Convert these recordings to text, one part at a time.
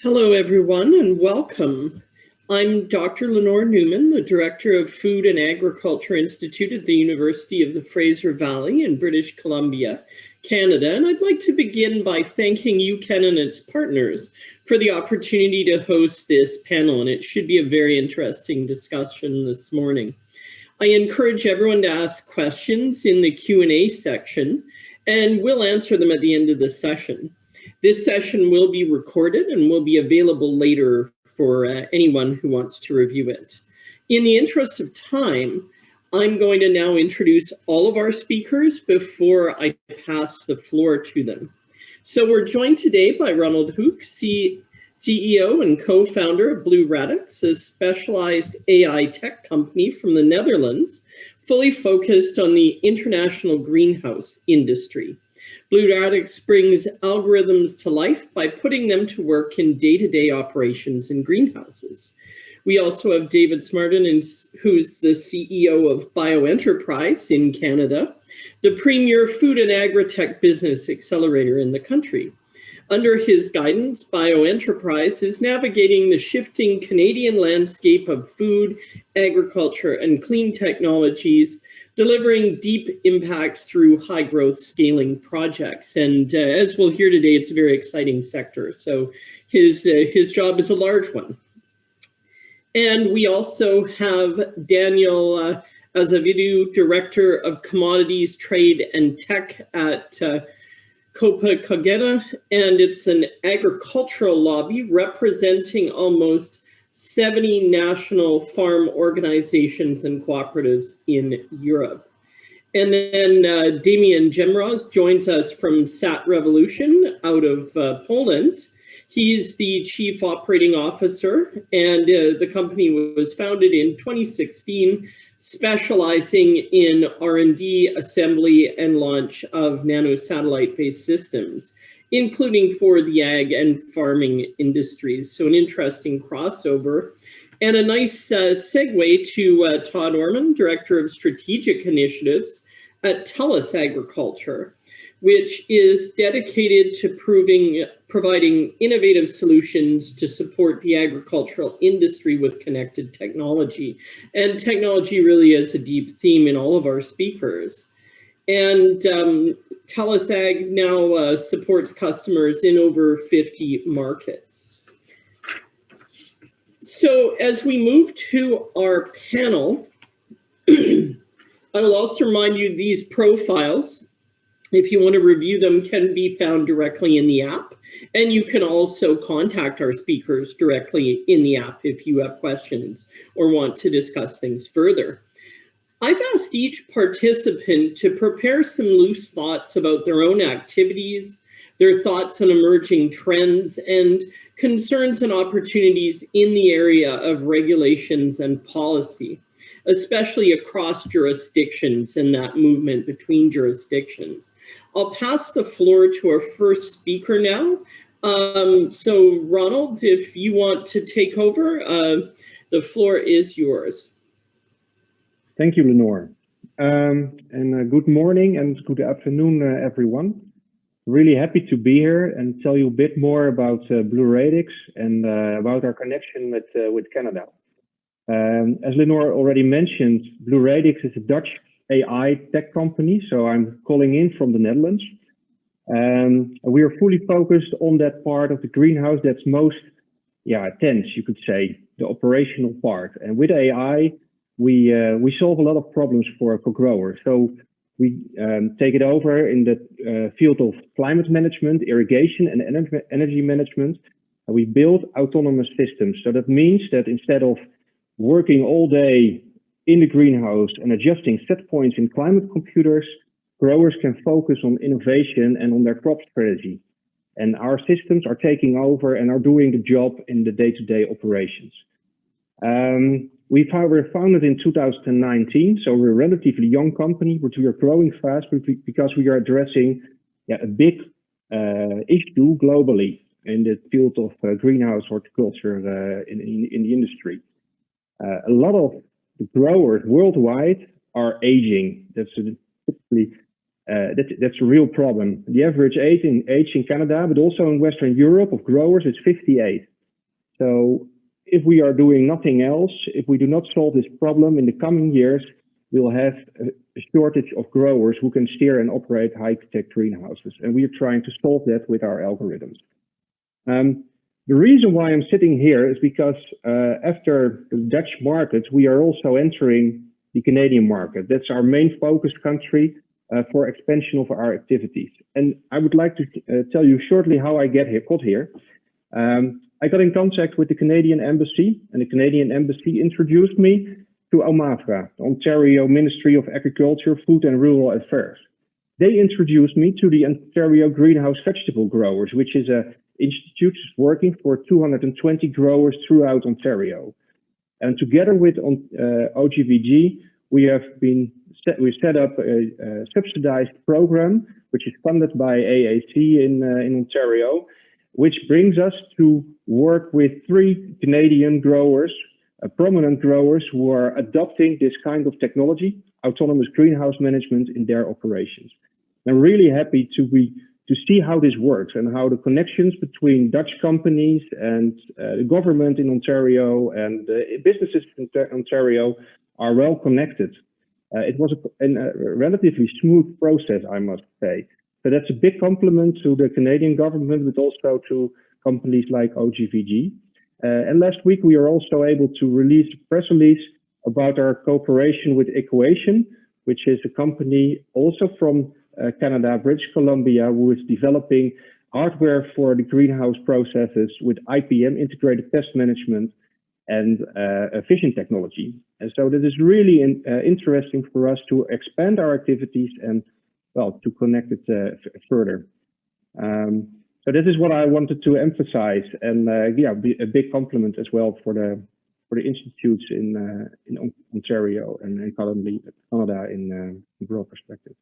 Hello, everyone, and welcome. I'm Dr. Lenore Newman, the Director of Food and Agriculture Institute at the University of the Fraser Valley in British Columbia, Canada, and I'd like to begin by thanking UCAN and its partners for the opportunity to host this panel, and it should be a very interesting discussion this morning. I encourage everyone to ask questions in the Q&A section, and we'll answer them at the end of the session. This session will be recorded and will be available later for anyone who wants to review it. In the interest of time, I'm going to now introduce all of our speakers before I pass the floor to them. So we're joined today by Ronald Hoek, CEO and co-founder of Blue Radix, a specialized AI tech company from the Netherlands, fully focused on the international greenhouse industry. Blue Radix brings algorithms to life by putting them to work in day-to-day operations in greenhouses. We also have David Smartin, who's the CEO of BioEnterprise in Canada, the premier food and agri-tech business accelerator in the country. Under his guidance, BioEnterprise is navigating the shifting Canadian landscape of food, agriculture, and clean technologies, delivering deep impact through high growth scaling projects. And as we'll hear today, it's a very exciting sector. So his job is a large one. And we also have Daniel Azevedo, Director of Commodities, Trade, and Tech at Copa Cogena, and it's an agricultural lobby representing almost 70 national farm organizations and cooperatives in Europe. And then Damian Jemroz joins us from Sat Revolution out of Poland. He's the Chief Operating Officer, and the company was founded in 2016, specializing in R&D, assembly, and launch of nanosatellite-based systems, including for the ag and farming industries. So an interesting crossover. And a nice segue to Todd Orman, Director of Strategic Initiatives at Telus Agriculture, which is dedicated to providing innovative solutions to support the agricultural industry with connected technology. And technology really is a deep theme in all of our speakers. And Telus Ag now supports customers in over 50 markets. So as we move to our panel, I will also remind you these profiles, if you want to review them, can be found directly in the app. And you can also contact our speakers directly in the app if you have questions or want to discuss things further. I've asked each participant to prepare some loose thoughts about their own activities, their thoughts on emerging trends, and concerns and opportunities in the area of regulations and policy, especially across jurisdictions and that movement between jurisdictions. I'll pass the floor to our first speaker now. So Ronald, if you want to take over, the floor is yours. Thank you, Lenore. And good morning and good afternoon, everyone. Really happy to be here and tell you a bit more about Blue Radix and about our connection with Canada. As Lenore already mentioned, Blue Radix is a Dutch AI tech company, so I'm calling in from the Netherlands. We are fully focused on that part of the greenhouse that's most tense, you could say, the operational part. And with AI, we solve a lot of problems for growers. So we take it over in the field of climate management, irrigation, and energy management. And we build autonomous systems. So that means that instead of working all day in the greenhouse and adjusting set points in climate computers, growers can focus on innovation and on their crop strategy. And our systems are taking over and are doing the job in the day-to-day operations. We were founded in 2019, so we're a relatively young company, but we are growing fast because we are addressing a big issue globally in the field of greenhouse horticulture in the industry. A lot of the growers worldwide are aging. That's typically That's a real problem. The average age in Canada, but also in Western Europe, of growers is 58. So if we are doing nothing else, if we do not solve this problem in the coming years, we'll have a shortage of growers who can steer and operate high-tech greenhouses. And we are trying to solve that with our algorithms. The reason why I'm sitting here is because after the Dutch market, we are also entering the Canadian market. That's our main focus country for expansion of our activities. And I would like to tell you shortly how I got here. I got in contact with the Canadian Embassy, and the Canadian Embassy introduced me to OMAFRA, the Ontario Ministry of Agriculture, Food and Rural Affairs. They introduced me to the Ontario Greenhouse Vegetable Growers, which is an institute working for 220 growers throughout Ontario. And together with OGVG, we set up a subsidized program, which is funded by AAC in Ontario, which brings us to work with 3 Canadian growers, prominent growers who are adopting this kind of technology, autonomous greenhouse management in their operations. I'm really happy to see how this works and how the connections between Dutch companies and the government in Ontario and businesses in Ontario are well connected. It was a relatively smooth process, I must say. So that's a big compliment to the Canadian government, but also to companies like OGVG. And last week, we are also able to release a press release about our cooperation with Equation, which is a company also from Canada, British Columbia, who is developing hardware for the greenhouse processes with IPM, integrated pest management, and vision technology. And so that is really interesting for us to expand our activities and, well, to connect it further. So this is what I wanted to emphasize, and yeah, a big compliment as well for the institutes in Ontario and in Canada in broad perspective.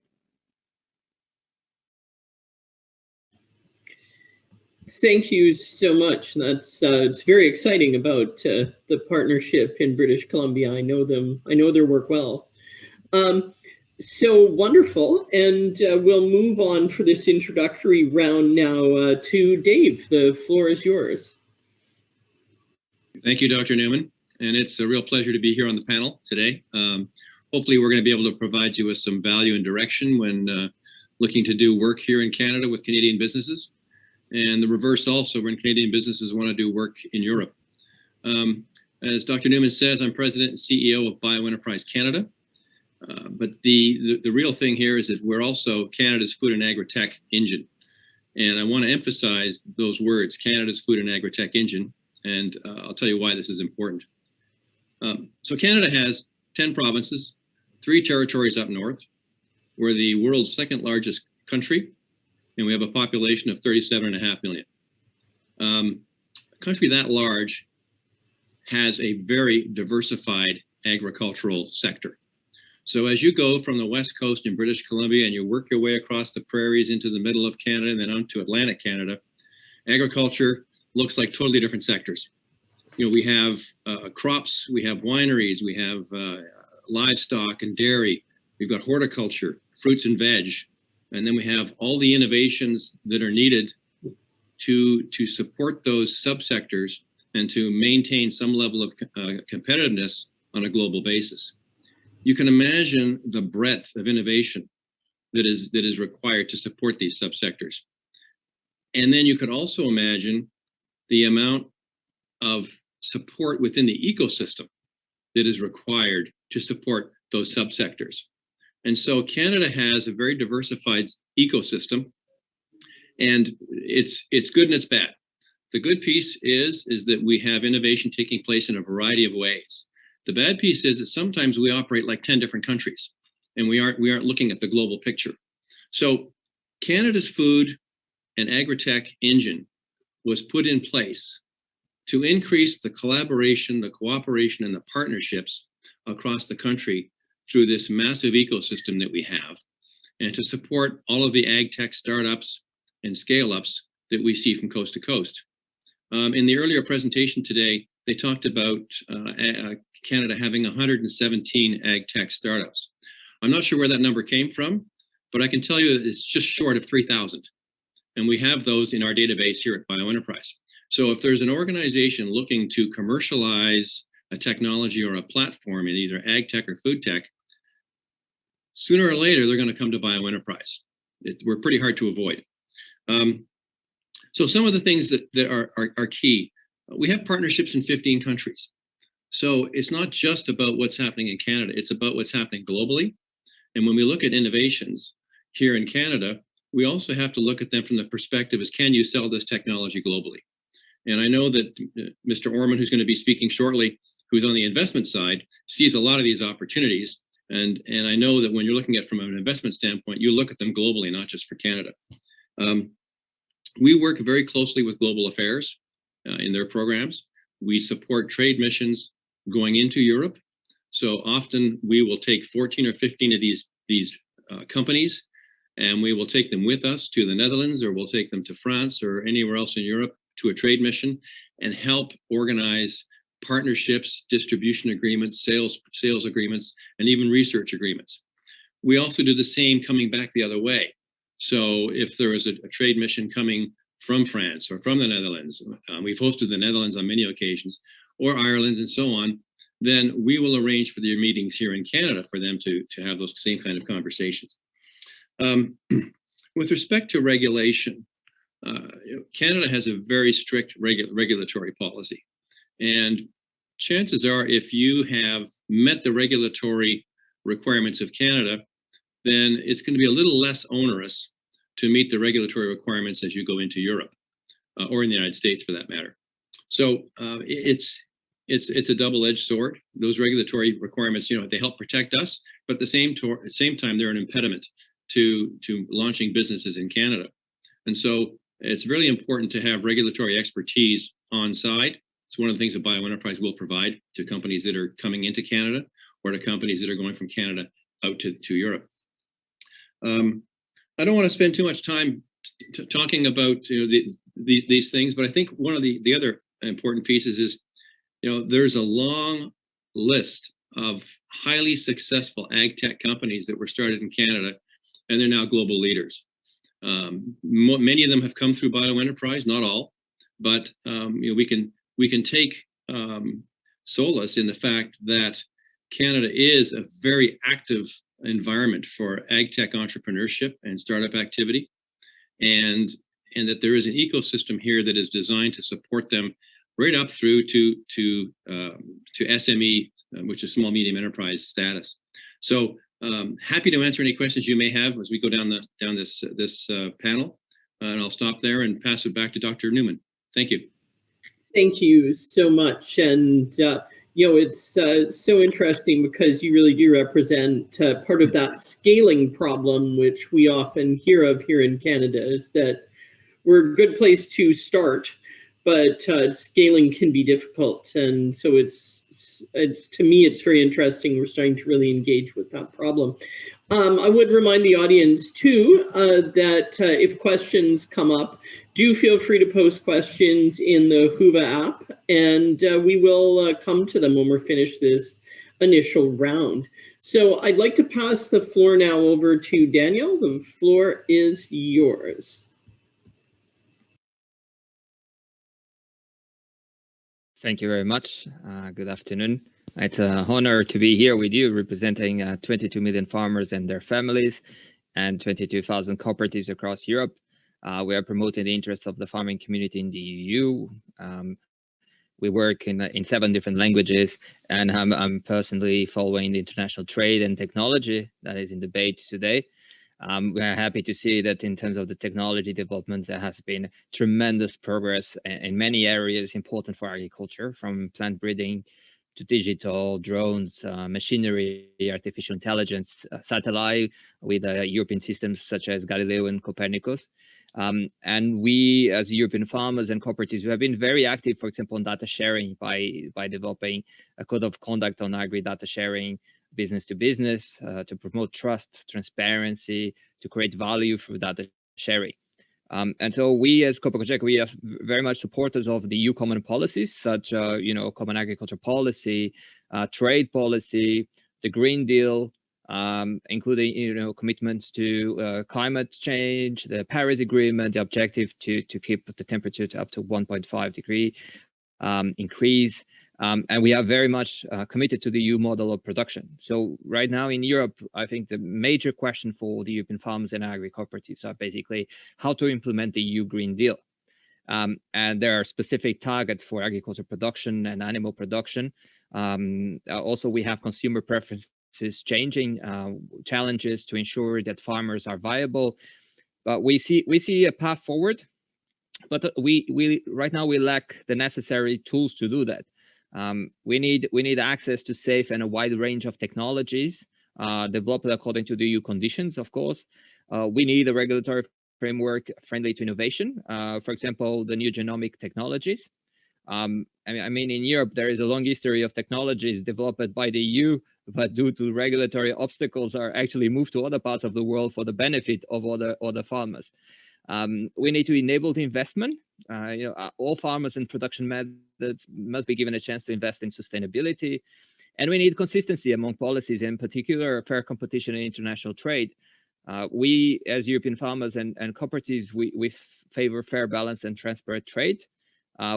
Thank you so much. That's it's very exciting about the partnership in British Columbia. I know them. I know their work well. So wonderful, and we'll move on for this introductory round now to Dave. The floor is yours. Thank you, Dr. Newman, and it's a real pleasure to be here on the panel today. Hopefully we're going to be able to provide you with some value and direction when looking to do work here in Canada with Canadian businesses, and the reverse also when Canadian businesses want to do work in Europe. As Dr. Newman says, I'm President and CEO of BioEnterprise Canada. But the real thing here is that we're also Canada's food and agri-tech engine. And I want to emphasize those words, Canada's food and agri-tech engine, and I'll tell you why this is important. So Canada has 10 provinces, 3 territories up north. We're the world's 2nd largest country, and we have a population of 37.5 million. A country that large has a very diversified agricultural sector. So as you go from the West Coast in British Columbia and you work your way across the prairies into the middle of Canada and then on to Atlantic Canada, agriculture looks like totally different sectors. You know, we have crops, we have wineries, we have livestock and dairy, we've got horticulture, fruits and veg, and then we have all the innovations that are needed to support those subsectors and to maintain some level of competitiveness on a global basis. You can imagine the breadth of innovation that is required to support these subsectors. And then you could also imagine the amount of support within the ecosystem that is required to support those subsectors. And so Canada has a very diversified ecosystem, and it's good and it's bad. The good piece is that we have innovation taking place in a variety of ways. The bad piece is that sometimes we operate like 10 different countries, and we aren't looking at the global picture. So Canada's food and agri-tech engine was put in place to increase the collaboration, the cooperation, and the partnerships across the country through this massive ecosystem that we have, and to support all of the ag tech startups and scale-ups that we see from coast to coast. In the earlier presentation today, they talked about Canada having 117 ag tech startups. I'm not sure where that number came from, but I can tell you that it's just short of 3,000. And we have those in our database here at BioEnterprise. So if there's an organization looking to commercialize a technology or a platform in either ag tech or food tech, sooner or later, they're going to come to BioEnterprise. We're pretty hard to avoid. So some of the things that are key, we have partnerships in 15 countries. So it's not just about what's happening in Canada, it's about what's happening globally. And when we look at innovations here in Canada, we also have to look at them from the perspective is, can you sell this technology globally? And I know that Mr. Orman, who's going to be speaking shortly, who's on the investment side, sees a lot of these opportunities. And I know that when you're looking at from an investment standpoint, you look at them globally, not just for Canada. We work very closely with Global Affairs in their programs. We support trade missions going into Europe. So often we will take 14 or 15 of these companies, and we will take them with us to the Netherlands, or we'll take them to France or anywhere else in Europe to a trade mission and help organize partnerships, distribution agreements, sales agreements, and even research agreements. We also do the same coming back the other way. So if there is a trade mission coming from France or from the Netherlands, we've hosted the Netherlands on many occasions, or Ireland and so on, then we will arrange for their meetings here in Canada for them to have those same kind of conversations. With respect to regulation, Canada has a very strict regulatory policy. And chances are, if you have met the regulatory requirements of Canada, then it's going to be a little less onerous to meet the regulatory requirements as you go into Europe, or in the United States for that matter. So it's a double-edged sword. Those regulatory requirements, they help protect us, but at the same time, they're an impediment to launching businesses in Canada. And so it's really important to have regulatory expertise on site. It's one of the things that BioEnterprise will provide to companies that are coming into Canada or to companies that are going from Canada out to Europe. I don't want to spend too much time talking about these things, but I think one of the other important pieces is, there's a long list of highly successful ag tech companies that were started in Canada, and they're now global leaders. Many of them have come through BioEnterprise, not all, but we can take solace in the fact that Canada is a very active environment for ag tech entrepreneurship and startup activity, and that there is an ecosystem here that is designed to support them right up through to SME, which is small medium enterprise status. So happy to answer any questions you may have as we go down this panel, and I'll stop there and pass it back to Dr. Newman. Thank you. Thank you so much. And it's so interesting because you really do represent part of that scaling problem, which we often hear of here in Canada, is that we're a good place to start, but scaling can be difficult. And so it's to me, it's very interesting. We're starting to really engage with that problem. I would remind the audience too that if questions come up, do feel free to post questions in the Whova app, and we will come to them when we're finished this initial round. So I'd like to pass the floor now over to Daniel. The floor is yours. Thank you very much. Good afternoon. It's an honor to be here with you, representing 22 million farmers and their families and 22,000 cooperatives across Europe. We are promoting the interests of the farming community in the EU. We work in 7 different languages, and I'm personally following the international trade and technology that is in debate today. We are happy to see that in terms of the technology development, there has been tremendous progress in many areas important for agriculture, from plant breeding to digital, drones, machinery, artificial intelligence, satellite with European systems such as Galileo and Copernicus. And we, as European farmers and cooperatives, we have been very active, for example, on data sharing by developing a code of conduct on agri data sharing, business to business, to promote trust, transparency, to create value through data sharing. And so we, as Copa-Cogeca, we are very much supporters of the EU common policies, such common agriculture policy, trade policy, the Green Deal, including commitments to climate change, the Paris Agreement, the objective to keep the temperature to up to 1.5 degree increase. And we are very much committed to the EU model of production. So right now in Europe, I think the major question for the European farmers and agri-cooperatives are basically how to implement the EU Green Deal. And there are specific targets for agriculture production and animal production. Also, we have consumer preferences changing, challenges to ensure that farmers are viable. But we see a path forward, but we right now we lack the necessary tools to do that. We need access to safe and a wide range of technologies developed according to the EU conditions, of course. We need a regulatory framework friendly to innovation, for example, the new genomic technologies. I mean, in Europe, there is a long history of technologies developed by the EU, but due to regulatory obstacles are actually moved to other parts of the world for the benefit of other farmers. We need to enable the investment. All farmers and production methods must be given a chance to invest in sustainability. And we need consistency among policies, in particular, fair competition and international trade. We, as European farmers and cooperatives, we favor fair, balance, and transparent trade.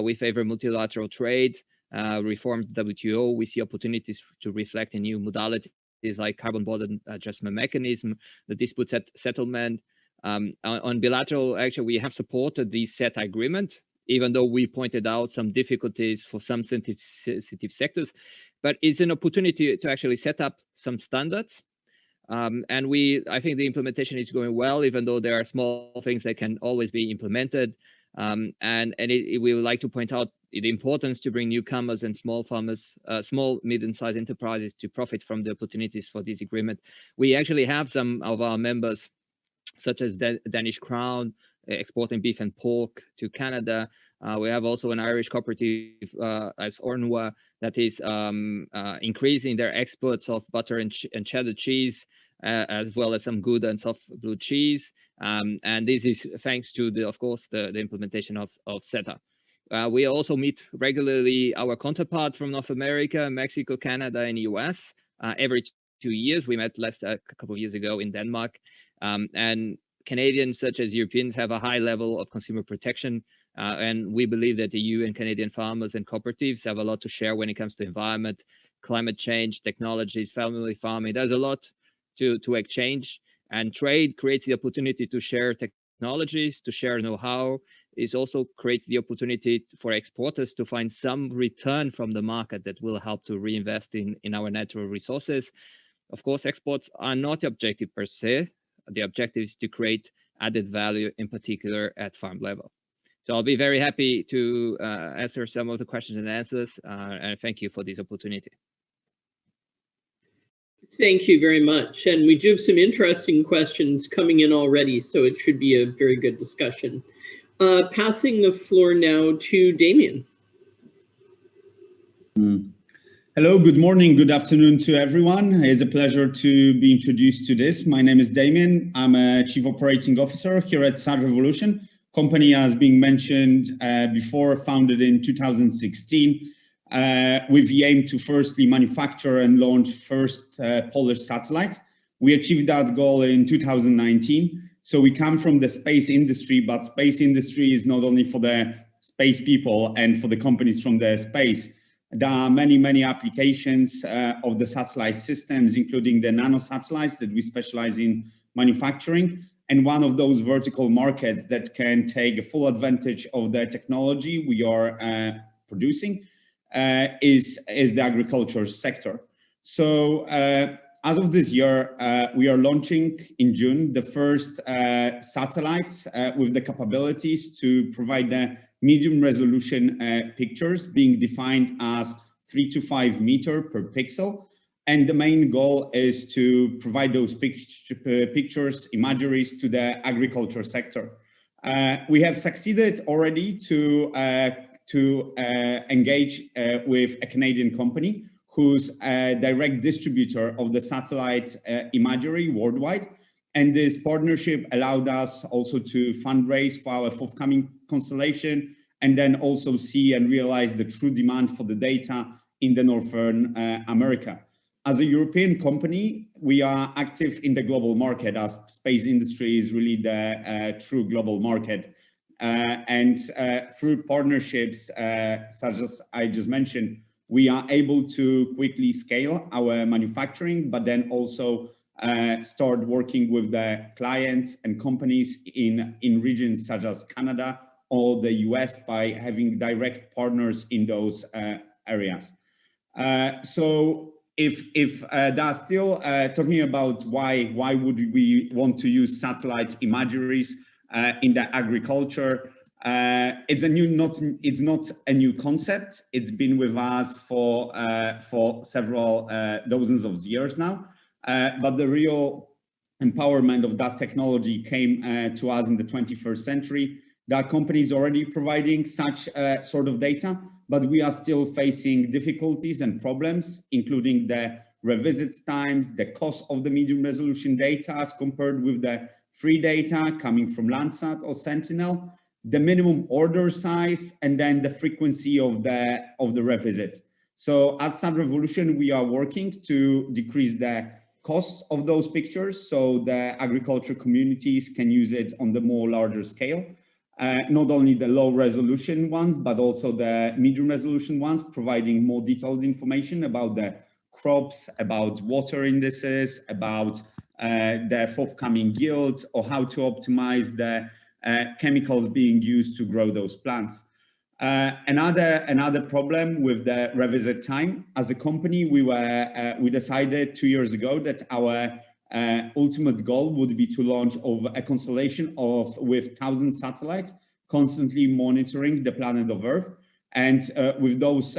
We favor multilateral trade, reformed WTO. We see opportunities to reflect in new modalities like carbon border adjustment mechanism, the dispute settlement. On bilateral, actually, we have supported the CETA agreement, even though we pointed out some difficulties for some sensitive sectors. But it's an opportunity to actually set up some standards. And I think the implementation is going well, even though there are small things that can always be implemented. We would like to point out the importance to bring newcomers and small farmers, small, medium-sized enterprises to profit from the opportunities for this agreement. We actually have some of our members, such as Danish Crown, exporting beef and pork to Canada. We have also an Irish cooperative as Ornwa that is increasing their exports of butter and cheddar cheese, as well as some good and soft blue cheese. And this is thanks to, of course, the implementation of CETA. We also meet regularly our counterparts from North America, Mexico, Canada, and US. Every 2 years, we met a couple of years ago in Denmark. And Canadians, such as Europeans, have a high level of consumer protection. And we believe that the EU and Canadian farmers and cooperatives have a lot to share when it comes to environment, climate change, technologies, family farming. There's a lot to exchange, and trade creates the opportunity to share technologies, to share know-how. It also creates the opportunity for exporters to find some return from the market that will help to reinvest in our natural resources. Of course, exports are not the objective per se. The objective is to create added value, in particular at farm level. So I'll be very happy to answer some of the questions and answers, and thank you for this opportunity. Thank you very much. And we do have some interesting questions coming in already, so it should be a very good discussion. Passing the floor now to Damien. Hello, good morning, good afternoon to everyone. It's a pleasure to be introduced to this. My name is Damien. I'm a Chief Operating Officer here at Sad Revolution. Company, as being mentioned before, founded in 2016 with the aim to firstly manufacture and launch first Polish satellites. We achieved that goal in 2019. So we come from the space industry, but space industry is not only for the space people and for the companies from the space. There are many applications of the satellite systems, including the nano satellites that we specialize in manufacturing. And one of those vertical markets that can take a full advantage of the technology we are producing is the agriculture sector. So as of this year, we are launching in June the first satellites with the capabilities to provide the medium resolution pictures, being defined as 3 to 5 meters per pixel. And the main goal is to provide those pictures, imageries to the agriculture sector. We have succeeded already to engage with a Canadian company who's a direct distributor of the satellite imagery worldwide. And this partnership allowed us also to fundraise for our forthcoming constellation, and then also see and realize the true demand for the data in the Northern America. As a European company, we are active in the global market, as space industry is really the true global market. And through partnerships such as I just mentioned, we are able to quickly scale our manufacturing, but then also start working with the clients and companies in regions such as Canada or the US by having direct partners in those areas. So if that's still talking about why would we want to use satellite imageries in the agriculture, it's not a new concept. It's been with us for several dozens of years now. But the real empowerment of that technology came to us in the 21st century. There are companies already providing such sort of data, but we are still facing difficulties and problems, including the revisit times, the cost of the medium resolution data as compared with the free data coming from Landsat or Sentinel, the minimum order size, and then the frequency of the revisits. So as Sad Revolution, we are working to decrease the cost of those pictures so the agriculture communities can use it on the more larger scale. Not only the low resolution ones, but also the medium resolution ones, providing more detailed information about the crops, about water indices, about the forthcoming yields, or how to optimize the chemicals being used to grow those plants. Another problem with the revisit time, as a company, we decided 2 years ago that our ultimate goal would be to launch over a constellation with 1,000 satellites, constantly monitoring the planet of Earth. And with those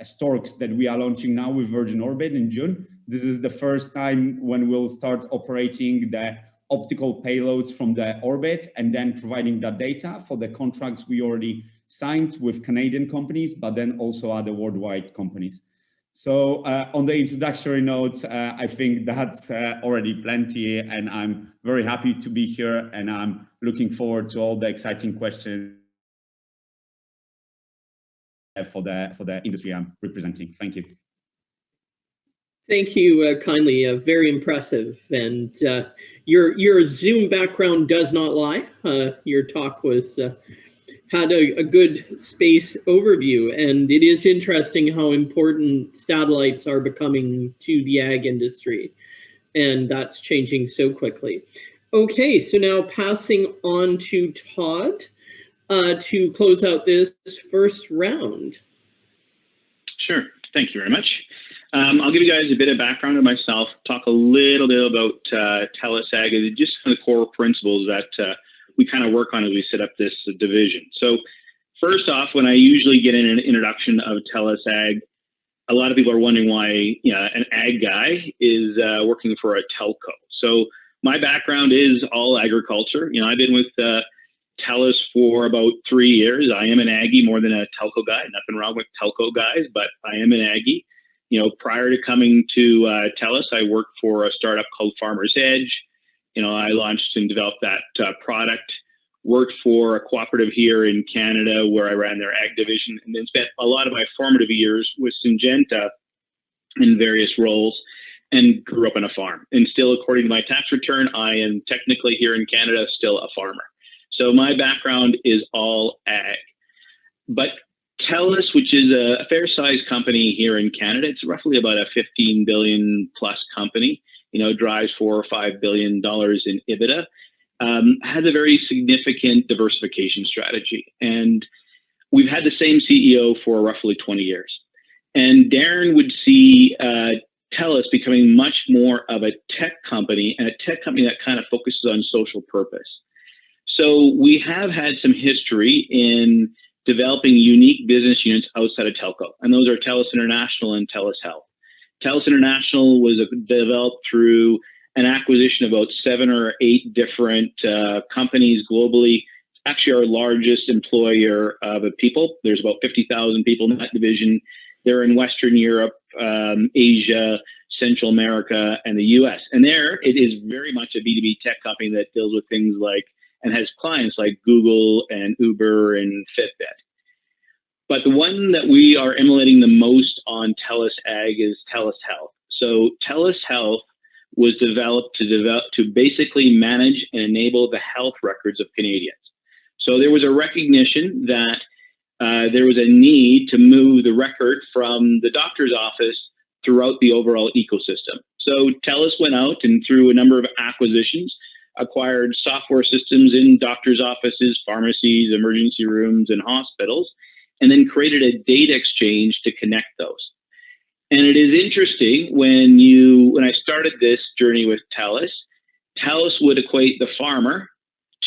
storks that we are launching now with Virgin Orbit in June, this is the first time when we'll start operating the optical payloads from the orbit and then providing that data for the contracts we already signed with Canadian companies, but then also other worldwide companies. So on the introductory notes, I think that's already plenty, and I'm very happy to be here, and I'm looking forward to all the exciting questions for the industry I'm representing. Thank you. Thank you kindly. Very impressive. And your Zoom background does not lie. Your talk was had a good space overview, and it is interesting how important satellites are becoming to the ag industry, and that's changing so quickly. Okay, so now passing on to Todd to close out this first round. Sure, thank you very much. I'll give you guys a bit of background on myself, talk a little bit about Telus Ag, just the core principles that we kind of work on as we set up this division. So first off, when I usually get in an introduction of Telus Ag, a lot of people are wondering why an ag guy is working for a telco. So my background is all agriculture. I've been with Telus for about 3 years. I am an Aggie more than a telco guy. Nothing wrong with telco guys, but I am an Aggie. Prior to coming to Telus, I worked for a startup called Farmer's Edge. I launched and developed that product, worked for a cooperative here in Canada where I ran their ag division, and then spent a lot of my formative years with Syngenta in various roles and grew up on a farm. And still, according to my tax return, I am technically here in Canada still a farmer. So my background is all ag. But Telus, which is a fair-sized company here in Canada, it's roughly about a 15 billion plus company, drives $4 or $5 billion in EBITDA, has a very significant diversification strategy. And we've had the same CEO for roughly 20 years. And Darren would see Telus becoming much more of a tech company, and a tech company that kind of focuses on social purpose. So we have had some history in developing unique business units outside of telco, and those are Telus International and Telus Health. Telus International was developed through an acquisition of about 7 or 8 different companies globally. It's actually our largest employer of people. There's about 50,000 people in that division. They're in Western Europe, Asia, Central America, and the US. And there, it is very much a B2B tech company that deals with things like, and has clients like Google and Uber and Fitbit. But the one that we are emulating the most on Telus Ag is Telus Health. So Telus Health was developed to basically manage and enable the health records of Canadians. So there was a recognition that there was a need to move the record from the doctor's office throughout the overall ecosystem. So Telus went out and through a number of acquisitions, acquired software systems in doctor's offices, pharmacies, emergency rooms, and hospitals, and then created a data exchange to connect those. And it is interesting when I started this journey with Telus would equate the farmer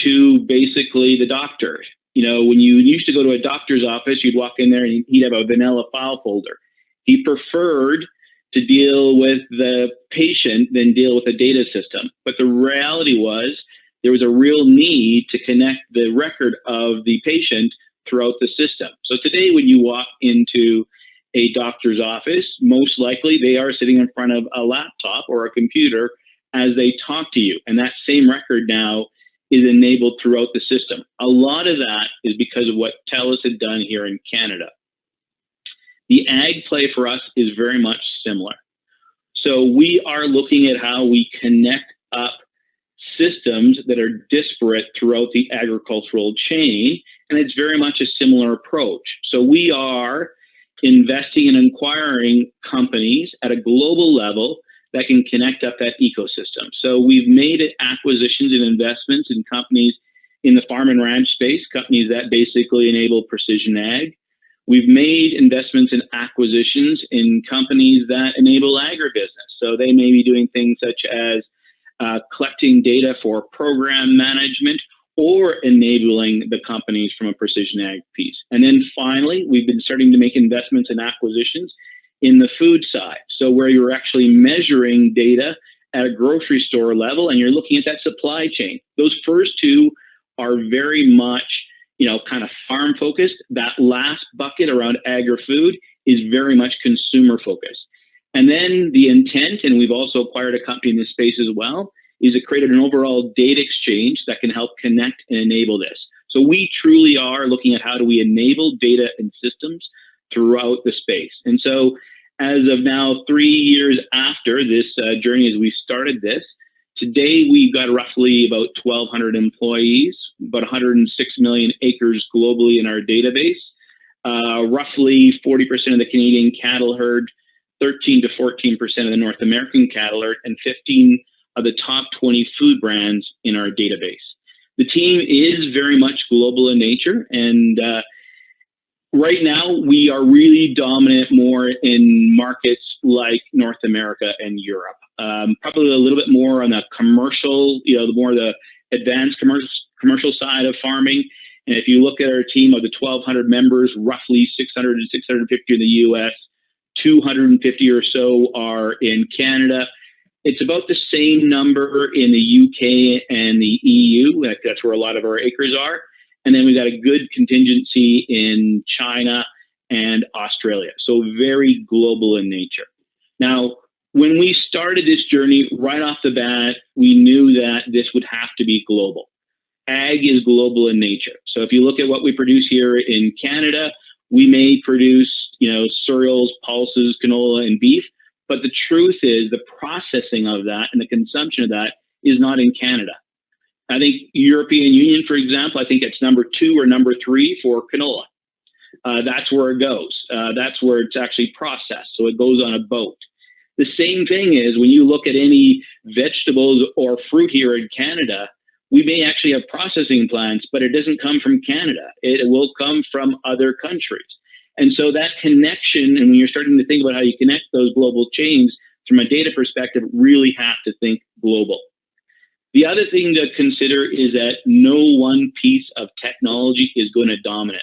to basically the doctor. You know, when you used to go to a doctor's office, you'd walk in there and he'd have a vanilla file folder. He preferred to deal with the patient than deal with a data system. But the reality was there was a real need to connect the record of the patient throughout the system. So today when you walk into a doctor's office, most likely they are sitting in front of a laptop or a computer as they talk to you. And that same record now is enabled throughout the system. A lot of that is because of what Telus had done here in Canada. The ag play for us is very much similar. So we are looking at how we connect up systems that are disparate throughout the agricultural chain, and it's very much a similar approach. So we are investing and acquiring companies at a global level that can connect up that ecosystem. So we've made acquisitions and investments in companies in the farm and ranch space, companies that basically enable precision ag. We've made investments and acquisitions in companies that enable agribusiness. So they may be doing things such as collecting data for program management or enabling the companies from a precision ag piece. And then finally, we've been starting to make investments and acquisitions in the food side. So where you're actually measuring data at a grocery store level and you're looking at that supply chain. Those first two are very much, kind of farm focused. That last bucket around agri-food is very much consumer focused. And then the intent, and we've also acquired a company in this space as well, is to create an overall data exchange that can help connect and enable this. So we truly are looking at how do we enable data and systems throughout the space. And so as of now, 3 years after this journey as we started this, today we've got roughly about 1,200 employees, about 106 million acres globally in our database, roughly 40% of the Canadian cattle herd, 13 to 14% of the North American cattle herd, and 15 of the top 20 food brands in our database. The team is very much global in nature, and right now we are really dominant more in markets like North America and Europe. Probably a little bit more on the commercial, the advanced commercial side of farming. And if you look at our team of the 1,200 members, roughly 600 to 650 in the US, 250 or so are in Canada. It's about the same number in the UK and the EU. That's where a lot of our acres are. And then we've got a good contingency in China and Australia. So very global in nature. Now, when we started this journey, right off the bat, we knew that this would have to be global. Ag is global in nature. So if you look at what we produce here in Canada, we may produce, cereals, pulses, canola, and beef. But the truth is the processing of that and the consumption of that is not in Canada. I think European Union, for example, I think it's number 2 or number 3 for canola. That's where it goes. That's where it's actually processed. So it goes on a boat. The same thing is when you look at any vegetables or fruit here in Canada, we may actually have processing plants, but it doesn't come from Canada. It will come from other countries. And so that connection, and when you're starting to think about how you connect those global chains from a data perspective, really have to think global. The other thing to consider is that no one piece of technology is going to dominate.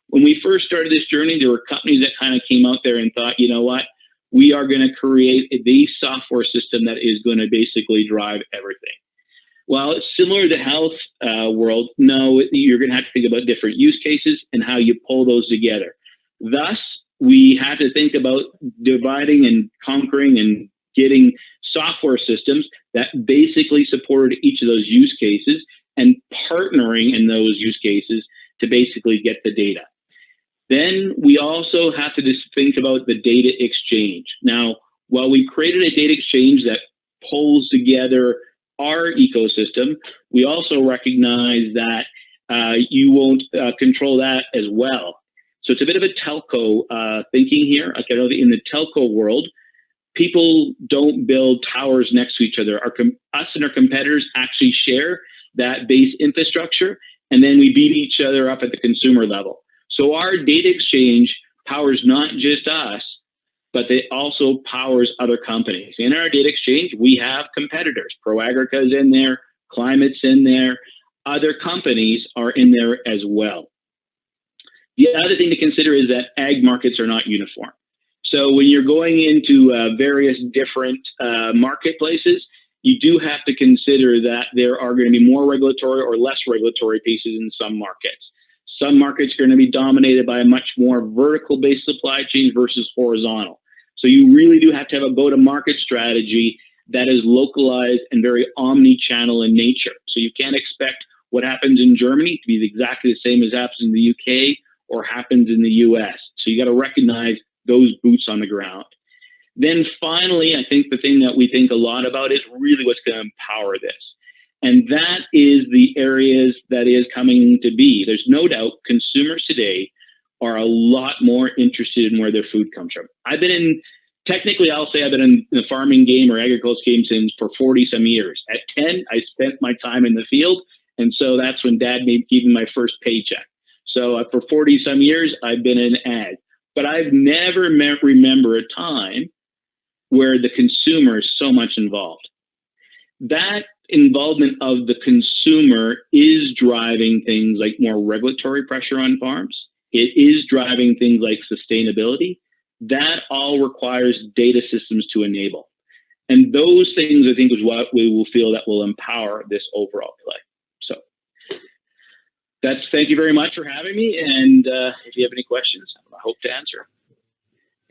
When we first started this journey, there were companies that kind of came out there and thought, you know what, we are going to create the software system that is going to basically drive everything. Well, it's similar to the health world. No, you're going to have to think about different use cases and how you pull those together. Thus, we had to think about dividing and conquering and getting software systems that basically supported each of those use cases and partnering in those use cases to basically get the data. Then we also have to just think about the data exchange. Now, Well, we've created a data exchange that pulls together our ecosystem. We also recognize that you won't control that as well. So it's a bit of a telco thinking here. Like I know that in the telco world, people don't build towers next to each other. Us and our competitors actually share that base infrastructure, and then we beat each other up at the consumer level. So our data exchange powers not just us, but it also powers other companies. In our data exchange, we have competitors. ProAgrica's in there, Climate's in there, other companies are in there as well. The other thing to consider is that ag markets are not uniform. So when you're going into various different marketplaces, you do have to consider that there are going to be more regulatory or less regulatory pieces in some markets. Some markets are going to be dominated by a much more vertical-based supply chain versus horizontal. So you really do have to have a go-to-market strategy that is localized and very omni-channel in nature. So you can't expect what happens in Germany to be exactly the same as happens in the UK or happens in the US. So you got to recognize those boots on the ground. Then finally, I think the thing that we think a lot about is really what's going to empower this. And that is the areas that is coming to be. There's no doubt consumers today are a lot more interested in where their food comes from. Technically, I'll say I've been in the farming game or agriculture game since for 40 some years. At 10, I spent my time in the field. And so that's when Dad gave me my first paycheck. So for 40 some years, I've been in ag. But I've never remember a time where the consumer is so much involved. That involvement of the consumer is driving things like more regulatory pressure on farms. It is driving things like sustainability. That all requires data systems to enable. And those things, I think, is what we will feel that will empower this overall play. So thank you very much for having me. And if you have any questions, I hope to answer.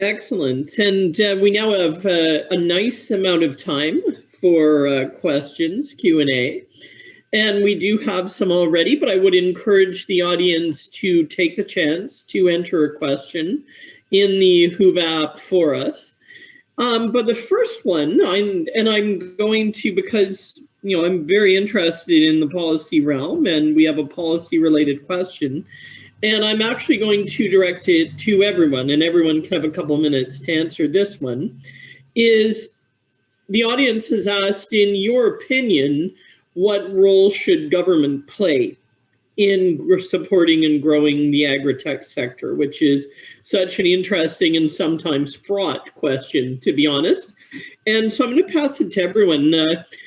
Excellent. And we now have a nice amount of time for questions, Q&A. And we do have some already, but I would encourage the audience to take the chance to enter a question in the Whova app for us. But the first one, I'm going to, because I'm very interested in the policy realm, and we have a policy-related question, and I'm actually going to direct it to everyone, and everyone can have a couple of minutes to answer this one, is the audience has asked, in your opinion, what role should government play in supporting and growing the agri-tech sector, which is such an interesting and sometimes fraught question, to be honest. And so I'm going to pass it to everyone.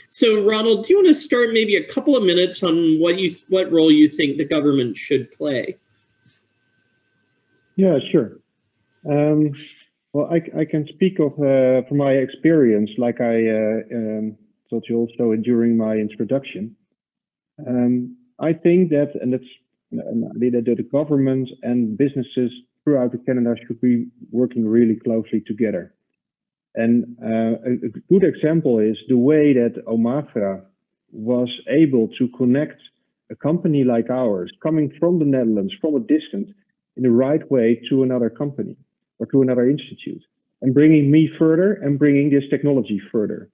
So Ronald, do you want to start maybe a couple of minutes on what role you think the government should play? Yeah, sure. Well, I can speak of from my experience, like I told you also during my introduction. I think that, and that's that the government and businesses throughout Canada should be working really closely together. And a good example is the way that Omafra was able to connect a company like ours, coming from the Netherlands, from a distance, in the right way to another company or to another institute, and bringing me further and bringing this technology further.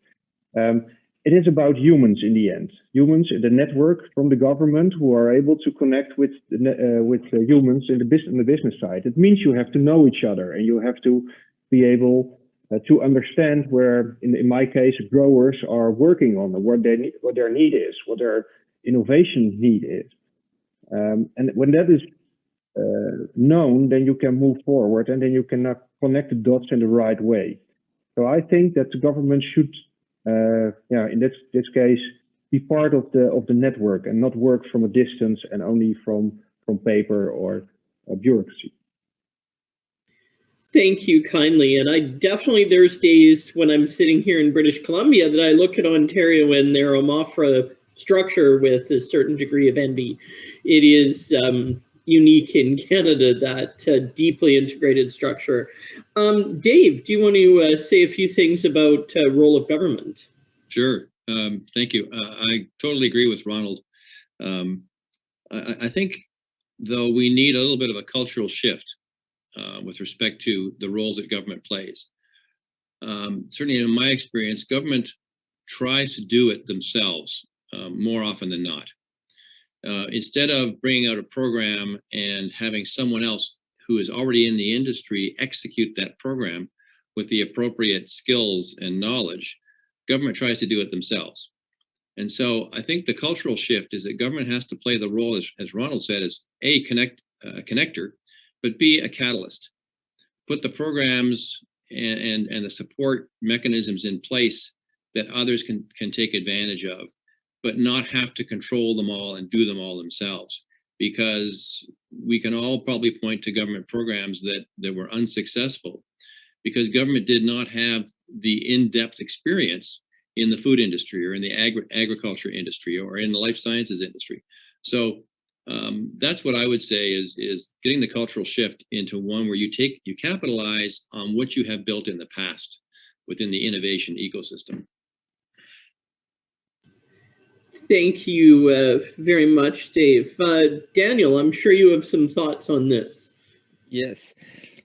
It is about humans in the end. Humans, the network from the government who are able to connect with humans in the business side. It means you have to know each other, and you have to be able to understand where, in my case, growers are working on, what their need is, what their innovation need is. And when that is known, then you can move forward, and then you can connect the dots in the right way. So I think that the government should, in this case, be part of the network and not work from a distance and only from paper or bureaucracy. Thank you kindly. And I definitely, there's days when I'm sitting here in British Columbia that I look at Ontario and their Omafra structure with a certain degree of envy. It is unique in Canada, that deeply integrated structure. Dave, do you want to say a few things about role of government? Sure. Thank you. I totally agree with Ronald. I think, though, we need a little bit of a cultural shift with respect to the roles that government plays. certainly in my experience, government tries to do it themselves more often than not. Instead of bringing out a program and having someone else who is already in the industry execute that program with the appropriate skills and knowledge, government tries to do it themselves. And so I think the cultural shift is that government has to play the role, as Ronald said, as a connector, but B, a catalyst. Put the programs and the support mechanisms in place that others can take advantage of, but not have to control them all and do them all themselves. Because we can all probably point to government programs that were unsuccessful because government did not have the in-depth experience in the food industry or in the agriculture industry or in the life sciences industry. So that's what I would say is getting the cultural shift into one where you capitalize on what you have built in the past within the innovation ecosystem. Thank you very much, Dave. Daniel, I'm sure you have some thoughts on this. Yes,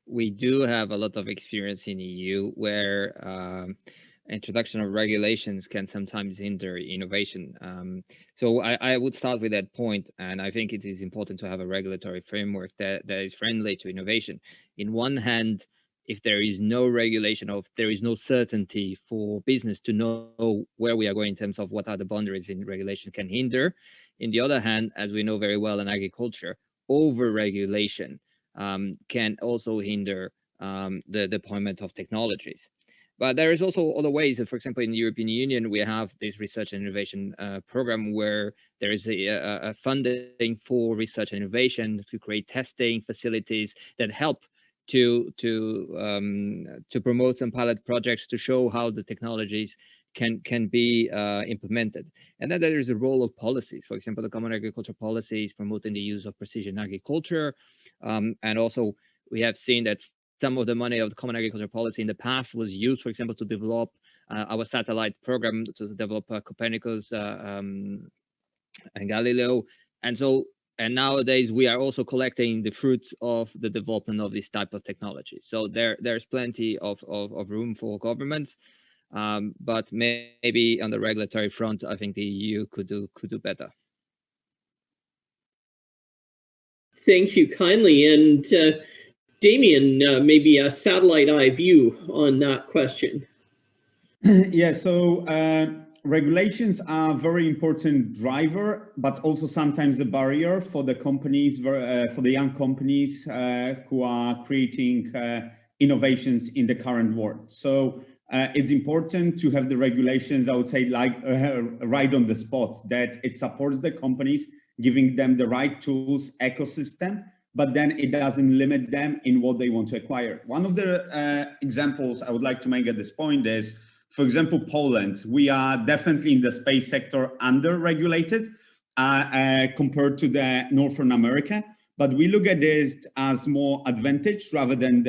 we do have a lot of experience in EU where introduction of regulations can sometimes hinder innovation. So I would start with that point, and I think it is important to have a regulatory framework that is friendly to innovation. In one hand, if there is no regulation, or if there is no certainty for business to know where we are going in terms of what are the boundaries in regulation, can hinder. In the other hand, as we know very well in agriculture, over-regulation can also hinder the deployment of technologies. But there is also other ways. For example, in the European Union, we have this research and innovation program where there is a funding for research and innovation to create testing facilities that help to promote some pilot projects to show how the technologies can be implemented. And then there is a role of policies. For example, the Common Agriculture Policy is promoting the use of precision agriculture. And also, we have seen that some of the money of the Common Agriculture Policy in the past was used, for example, to develop our satellite program, to develop Copernicus and Galileo. And nowadays, we are also collecting the fruits of the development of this type of technology. So there's plenty of room for government, but maybe on the regulatory front, I think the EU could do better. Thank you kindly. And Damien, maybe a satellite eye view on that question. Yeah, so regulations are a very important driver, but also sometimes a barrier for the companies, for the young companies who are creating innovations in the current world. So it's important to have the regulations, I would say, like right on the spot, that it supports the companies, giving them the right tools, ecosystem, but then it doesn't limit them in what they want to acquire. One of the examples I would like to make at this point is, for example, Poland. We are definitely in the space sector under-regulated compared to the Northern America, but we look at this as more advantage rather than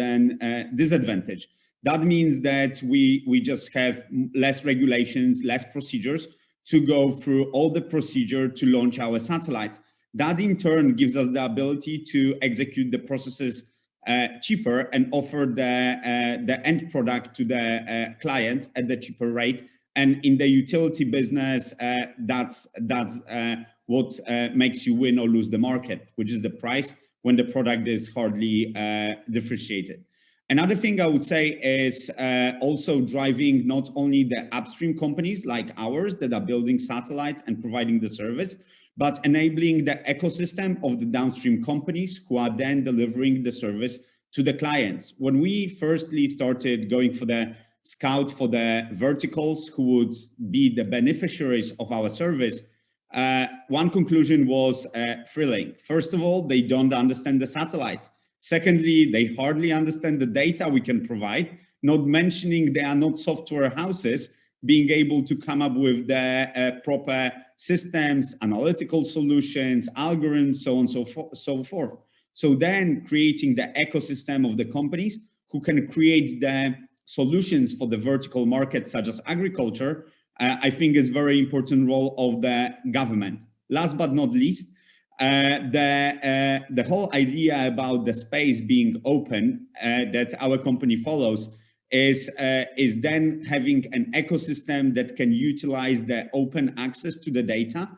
disadvantage. That means that we just have less regulations, less procedures to go through all the procedure to launch our satellites. That in turn gives us the ability to execute the processes cheaper and offer the end product to the clients at the cheaper rate. And in the utility business, that's what makes you win or lose the market, which is the price when the product is hardly differentiated. Another thing I would say is also driving not only the upstream companies like ours that are building satellites and providing the service, but enabling the ecosystem of the downstream companies who are then delivering the service to the clients. When we firstly started going for the scout for the verticals who would be the beneficiaries of our service, one conclusion was thrilling. First of all, they don't understand the satellites. Secondly, they hardly understand the data we can provide, not mentioning they are not software houses being able to come up with the proper systems, analytical solutions, algorithms, so on and so forth. So then creating the ecosystem of the companies who can create the solutions for the vertical markets such as agriculture, I think is very important role of the government. Last but not least, the whole idea about the space being open that our company follows is then having an ecosystem that can utilize the open access to the data.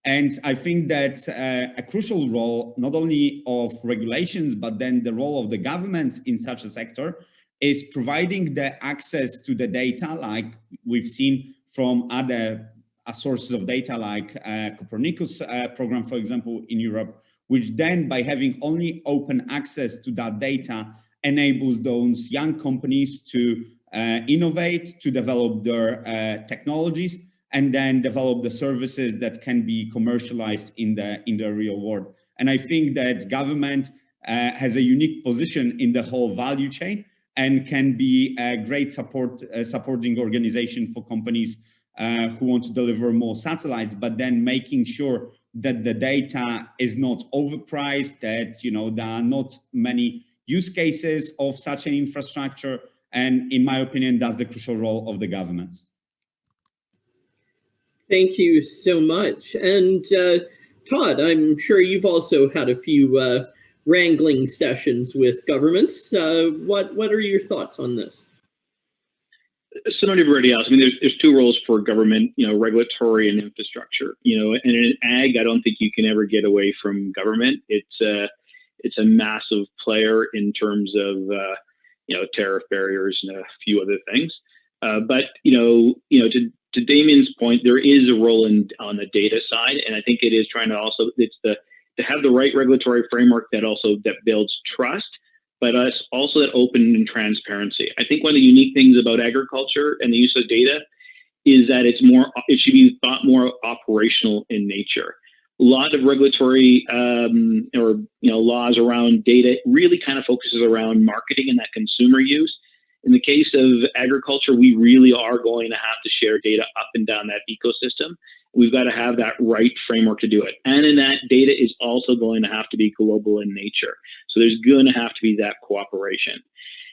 And I think that a crucial role, not only of regulations, but then the role of the government in such a sector is providing the access to the data, like we've seen from other sources of data, like Copernicus program, for example, in Europe, which then by having only open access to that data enables those young companies to innovate, to develop their technologies, and then develop the services that can be commercialized in the real world. And I think that government has a unique position in the whole value chain and can be a great supporting organization for companies who want to deliver more satellites, but then making sure that the data is not overpriced, that there are not many use cases of such an infrastructure. And in my opinion, that's the crucial role of the governments. Thank you so much. And Todd, I'm sure you've also had a few wrangling sessions with governments. What are your thoughts on this? Similar to everybody else, I mean, there's two roles for government, regulatory and infrastructure. And in ag, I don't think you can ever get away from government. It's a massive player in terms of tariff barriers and a few other things. But to Damien's point, there is a role on the data side, and I think it is trying to also to have the right regulatory framework that builds trust, but also that open and transparency. I think one of the unique things about agriculture and the use of data is that it should be thought more operational in nature. A lot of regulatory laws around data really kind of focuses around marketing and that consumer use. In the case of agriculture, we really are going to have to share data up and down that ecosystem. We've got to have that right framework to do it. And in that, data is also going to have to be global in nature. So there's going to have to be that cooperation.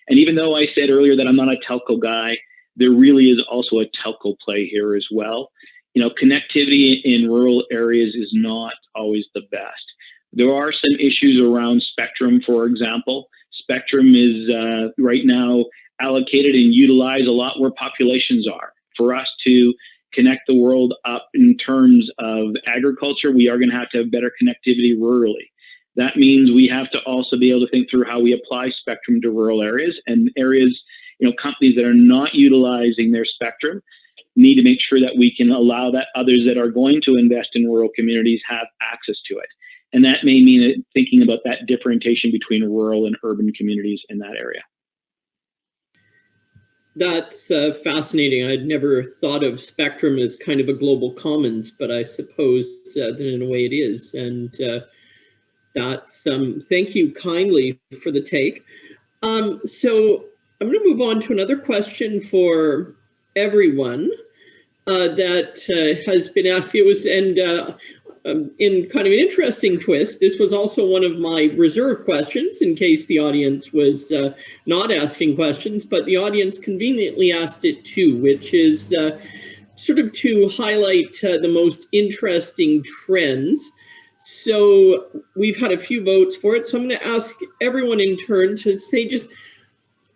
And even though I said earlier that I'm not a telco guy, there really is also a telco play here as well. Connectivity in rural areas is not always the best. There are some issues around spectrum, for example. Spectrum is right now allocated and utilized a lot where populations are. For us to connect the world up in terms of agriculture, we are going to have better connectivity rurally. That means we have to also be able to think through how we apply spectrum to rural areas, and areas, companies that are not utilizing their spectrum need to make sure that we can allow that others that are going to invest in rural communities have access to it. And that may mean thinking about that differentiation between rural and urban communities in that area. That's fascinating. I'd never thought of spectrum as kind of a global commons, but I suppose that in a way it is. And that's thank you kindly for the take. So I'm going to move on to another question for everyone that has been asked. It was, in kind of an interesting twist, this was also one of my reserve questions in case the audience was not asking questions, but the audience conveniently asked it too, which is sort of to highlight the most interesting trends. So we've had a few votes for it. So I'm going to ask everyone in turn to say just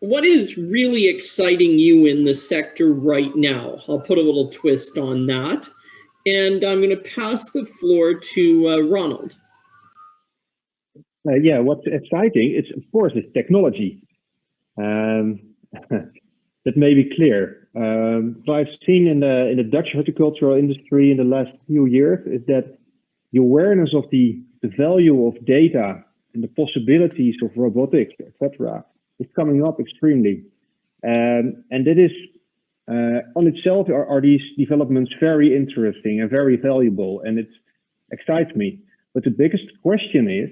what is really exciting you in the sector right now? I'll put a little twist on that. And I'm going to pass the floor to Ronald. Yeah, what's exciting is, of course, it's technology. That may be clear. What I've seen in the Dutch horticultural industry in the last few years is that the awareness of the value of data and the possibilities of robotics, etc., is coming up extremely. And that is, on itself, are these developments very interesting and very valuable, and it excites me. But the biggest question is,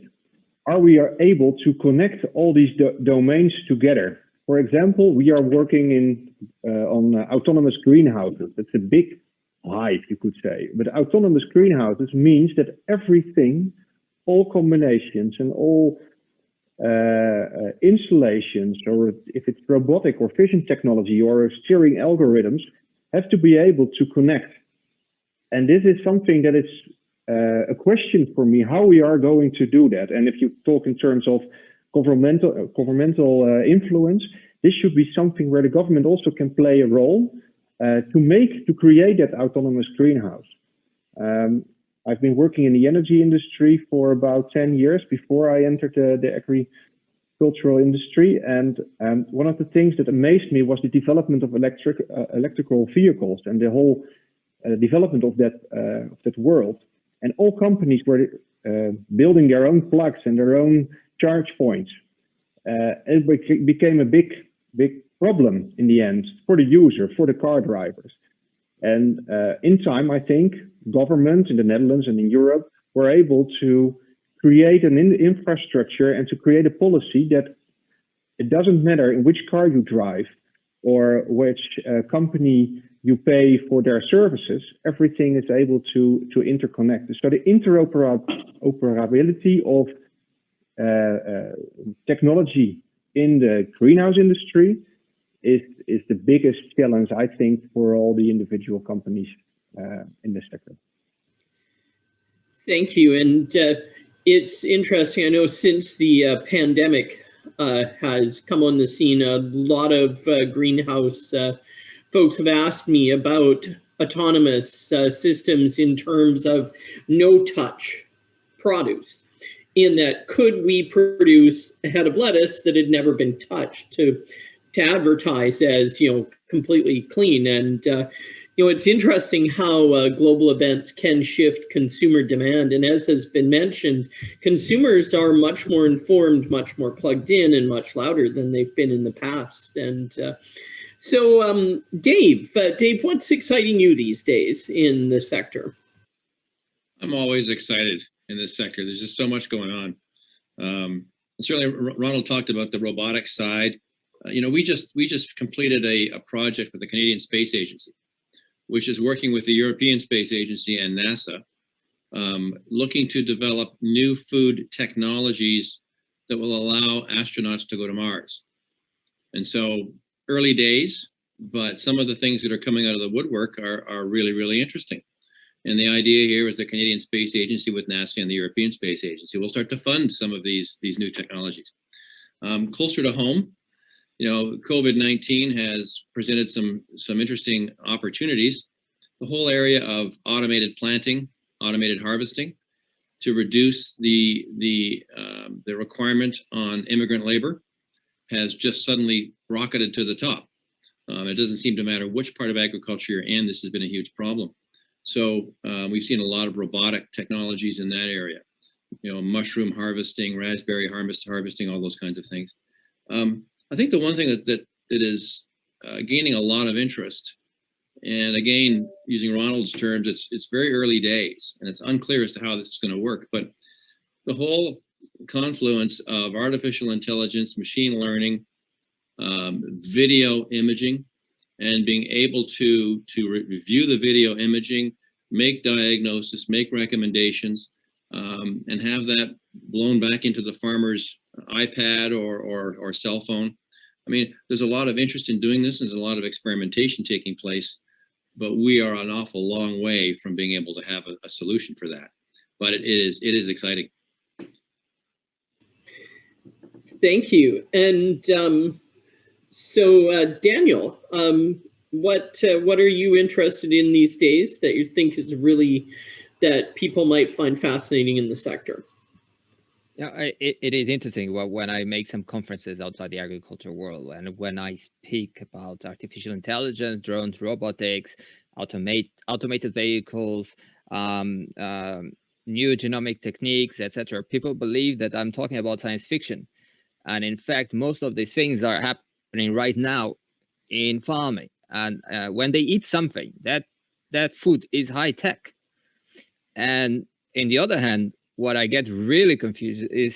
are we able to connect all these domains together? For example, we are working on autonomous greenhouses. It's a big hype, you could say. But autonomous greenhouses means that everything, all combinations and all installations, or if it's robotic or vision technology or steering algorithms, have to be able to connect. And this is something that is a question for me, how we are going to do that. And if you talk in terms of governmental influence, this should be something where the government also can play a role to create that autonomous greenhouse. I've been working in the energy industry for about 10 years before I entered the agricultural industry. And one of the things that amazed me was the development of electrical vehicles and the whole development of that world. And all companies were building their own plugs and their own charge points. It became a big problem in the end for the user, for the car drivers. And in time, I think governments in the Netherlands and in Europe were able to create an infrastructure and to create a policy that it doesn't matter in which car you drive or which company you pay for their services, everything is able to interconnect. So the interoperability of technology in the greenhouse industry is the biggest challenge, I think, for all the individual companies in this sector. Thank you. And it's interesting. I know since the pandemic has come on the scene, a lot of greenhouse folks have asked me about autonomous systems in terms of no-touch produce. In that, could we produce a head of lettuce that had never been touched to advertise as, completely clean? And it's interesting how global events can shift consumer demand. And as has been mentioned, consumers are much more informed, much more plugged in, and much louder than they've been in the past. And so, Dave, what's exciting you these days in the sector? I'm always excited in this sector. There's just so much going on. And certainly, Ronald talked about the robotics side. We just completed a project with the Canadian Space Agency, which is working with the European Space Agency and NASA, looking to develop new food technologies that will allow astronauts to go to Mars. And so early days, but some of the things that are coming out of the woodwork are really, really interesting. And the idea here is the Canadian Space Agency with NASA and the European Space Agency will start to fund some of these new technologies. Closer to home, COVID-19 has presented some interesting opportunities. The whole area of automated planting, automated harvesting, to reduce the requirement on immigrant labor has just suddenly rocketed to the top. It doesn't seem to matter which part of agriculture you're in, this has been a huge problem. So we've seen a lot of robotic technologies in that area, mushroom harvesting, raspberry harvesting, all those kinds of things. I think the one thing that is gaining a lot of interest, and again, using Ronald's terms, it's very early days, and it's unclear as to how this is going to work, but the whole confluence of artificial intelligence, machine learning, video imaging, and being able to review the video imaging, make diagnosis, make recommendations, and have that blown back into the farmer's iPad or cell phone. I mean, there's a lot of interest in doing this. There's a lot of experimentation taking place, but we are an awful long way from being able to have a solution for that. But it is exciting. Thank you. And so, Daniel, what are you interested in these days that you think is really that people might find fascinating in the sector? Yeah, it is interesting. Well, when I make some conferences outside the agriculture world, and when I speak about artificial intelligence, drones, robotics, automated vehicles, new genomic techniques, etc., people believe that I'm talking about science fiction. And in fact, most of these things are happening right now in farming. And when they eat something, that food is high tech. And on the other hand, what I get really confused is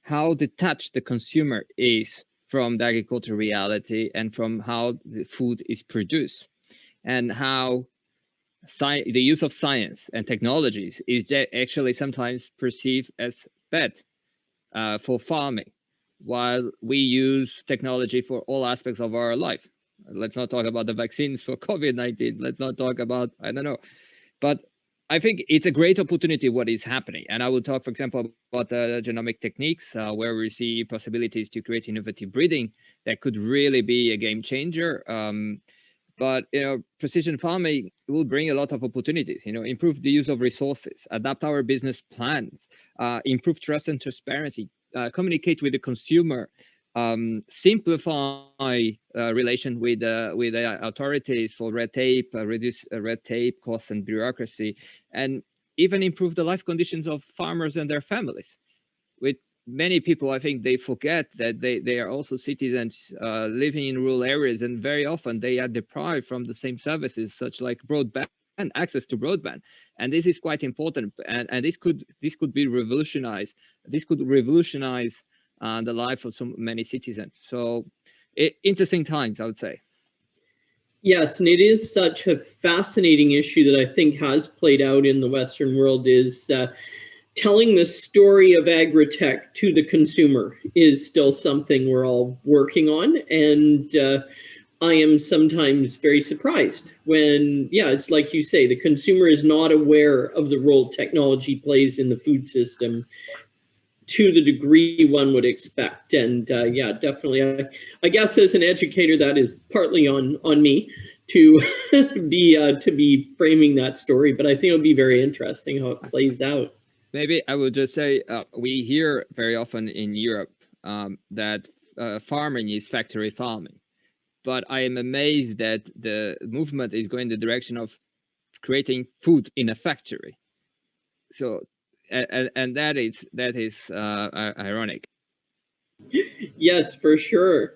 how detached the consumer is from the agricultural reality and from how the food is produced, and how the use of science and technologies is actually sometimes perceived as bad for farming, while we use technology for all aspects of our life. Let's not talk about the vaccines for COVID-19. Let's not talk about, I don't know. But I think it's a great opportunity what is happening. And I will talk, for example, about genomic techniques, where we see possibilities to create innovative breeding that could really be a game changer. But precision farming will bring a lot of opportunities. Improve the use of resources, adapt our business plans, improve trust and transparency, communicate with the consumer, simplify relation with the authorities for red tape, reduce red tape, costs, and bureaucracy, and even improve the life conditions of farmers and their families. With many people, I think they forget that they are also citizens living in rural areas, and very often they are deprived from the same services, such like broadband, access to broadband, and this is quite important. And this could be revolutionized. This could revolutionize the life of so many citizens. So, interesting times, I would say. Yes, and it is such a fascinating issue that I think has played out in the Western world is telling the story of agri-tech to the consumer is still something we're all working on. And I am sometimes very surprised when, it's like you say, the consumer is not aware of the role technology plays in the food system to the degree one would expect. And definitely, I guess as an educator, that is partly on me to be framing that story. But I think it'll be very interesting how it plays out. Maybe I would just say we hear very often in Europe that farming is factory farming, but I am amazed that the movement is going the direction of creating food in a factory. So, and that is ironic. Yes, for sure.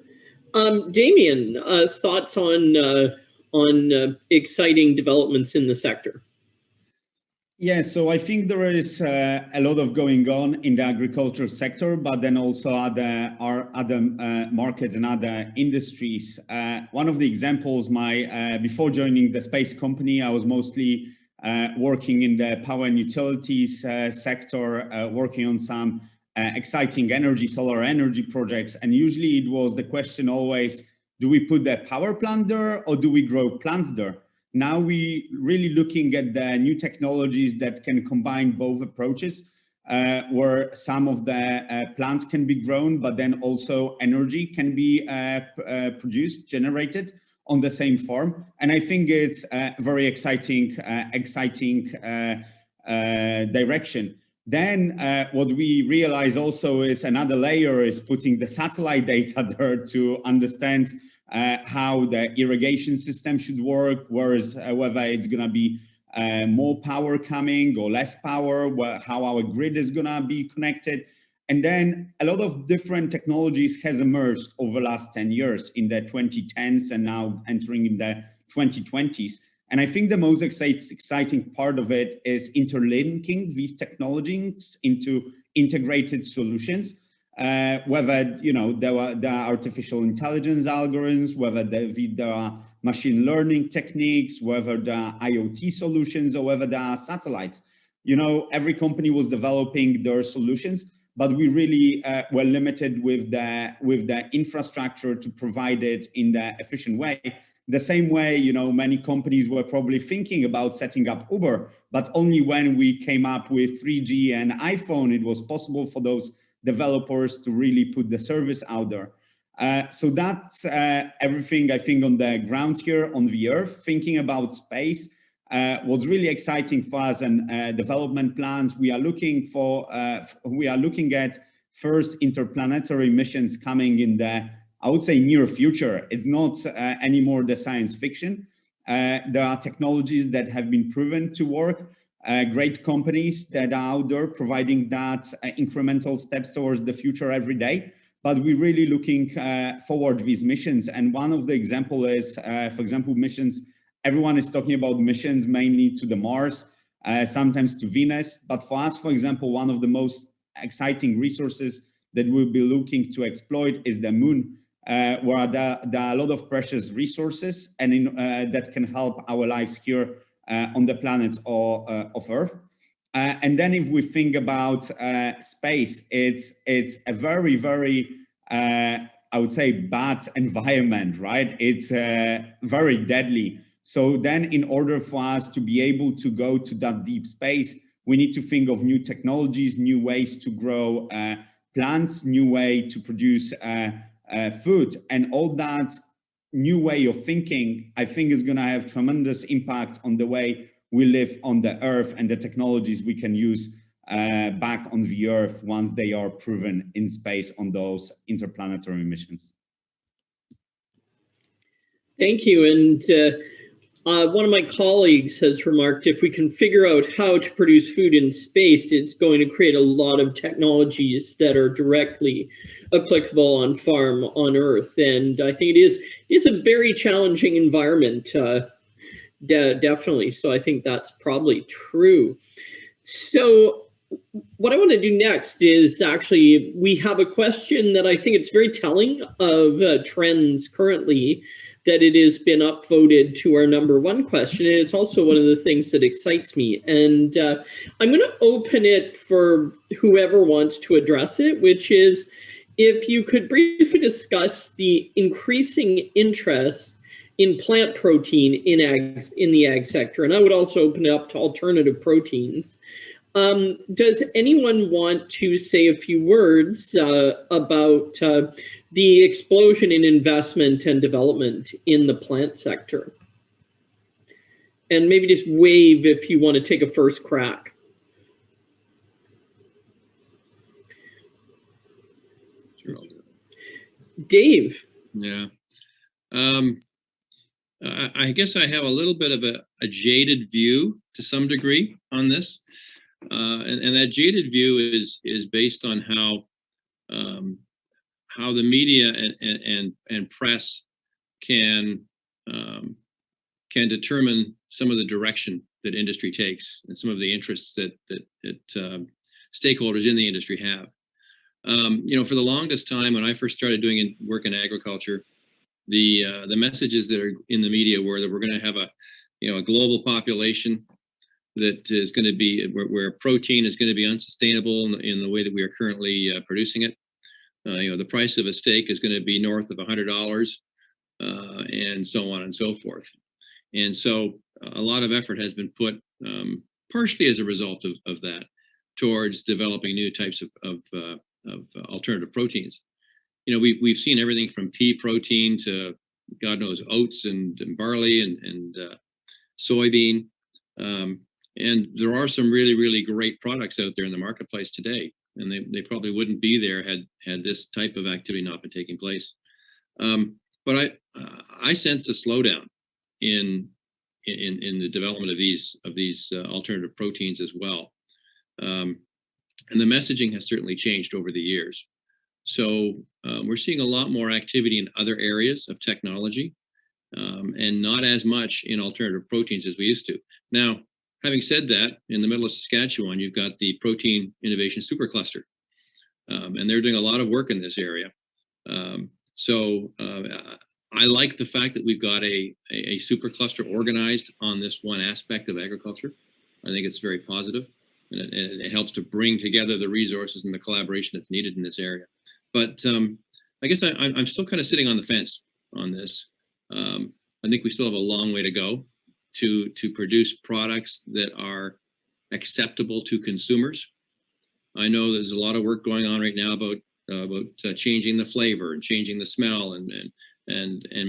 Damien, thoughts on exciting developments in the sector? Yeah, so I think there is a lot of going on in the agriculture sector, but then also other markets and other industries. One of the examples, before joining the space company, I was mostly working in the power and utilities sector, working on some exciting solar energy projects. And usually it was the question always, do we put the power plant there or do we grow plants there? Now we really looking at the new technologies that can combine both approaches, where some of the plants can be grown, but then also energy can be produced, generated on the same farm. And I think it's a very exciting direction. Then what we realize also is another layer is putting the satellite data there to understand how the irrigation system should work, whether it's going to be more power coming or less power, how our grid is going to be connected. And then a lot of different technologies has emerged over the last 10 years in the 2010s and now entering in the 2020s. And I think the most exciting part of it is interlinking these technologies into integrated solutions. Whether there are artificial intelligence algorithms, whether there are machine learning techniques, whether there are IoT solutions, or whether there are satellites. Every company was developing their solutions, but we really were limited with the infrastructure to provide it in the efficient way. The same way, many companies were probably thinking about setting up Uber, but only when we came up with 3G and iPhone, it was possible for those developers to really put the service out there. So that's everything I think on the ground here on the Earth. Thinking about space, what's really exciting for us and development plans, we are looking at first interplanetary missions coming in the, I would say, near future. It's not anymore the science fiction. There are technologies that have been proven to work. Great companies that are out there providing that incremental steps towards the future every day. But we're really looking forward to these missions. And one of the example is, for example, missions. Everyone is talking about missions mainly to the Mars, sometimes to Venus. But for us, for example, one of the most exciting resources that we'll be looking to exploit is the moon, where there are a lot of precious resources and that can help our lives here on the planet of Earth. And then if we think about space, it's a very, very, I would say, bad environment, right? It's very deadly. So then in order for us to be able to go to that deep space, we need to think of new technologies, new ways to grow plants, new way to produce food, and all that new way of thinking, I think, is going to have tremendous impact on the way we live on the earth and the technologies we can use back on the earth once they are proven in space on those interplanetary missions. Thank you. And one of my colleagues has remarked, if we can figure out how to produce food in space, it's going to create a lot of technologies that are directly applicable on farm on Earth. And I think it is a very challenging environment, definitely. So I think that's probably true. So what I want to do next is actually, we have a question that I think it's very telling of trends currently, that it has been upvoted to our #1 question. And it's also one of the things that excites me. And I'm going to open it for whoever wants to address it, which is if you could briefly discuss the increasing interest in plant protein in the ag sector. And I would also open it up to alternative proteins. Does anyone want to say a few words about the explosion in investment and development in the plant sector? And maybe just wave if you want to take a first crack. Sure, I'll do it. Dave. Yeah. I guess I have a little bit of a jaded view to some degree on this. And that jaded view is based on how the media and press can determine some of the direction that industry takes and some of the interests that stakeholders in the industry have. For the longest time, when I first started doing work in agriculture, the messages that are in the media were that we're going to have a global population that is going to be where protein is going to be unsustainable in the way that we are currently producing it. The price of a steak is going to be north of $100, and so on and so forth. And so a lot of effort has been put, partially as a result of that, towards developing new types of alternative proteins. We've seen everything from pea protein to God knows oats and barley and soybean. And there are some really, really great products out there in the marketplace today, and they probably wouldn't be there had this type of activity not been taking place. But I sense a slowdown in the development of these alternative proteins as well, and the messaging has certainly changed over the years. So we're seeing a lot more activity in other areas of technology, and not as much in alternative proteins as we used to. Now, having said that, in the middle of Saskatchewan, you've got the Protein Innovation Supercluster, and they're doing a lot of work in this area. So I like the fact that we've got a supercluster organized on this one aspect of agriculture. I think it's very positive, and it helps to bring together the resources and the collaboration that's needed in this area. But I guess I'm still kind of sitting on the fence on this. I think we still have a long way to go to produce products that are acceptable to consumers. I know there's a lot of work going on right now about changing the flavor and changing the smell and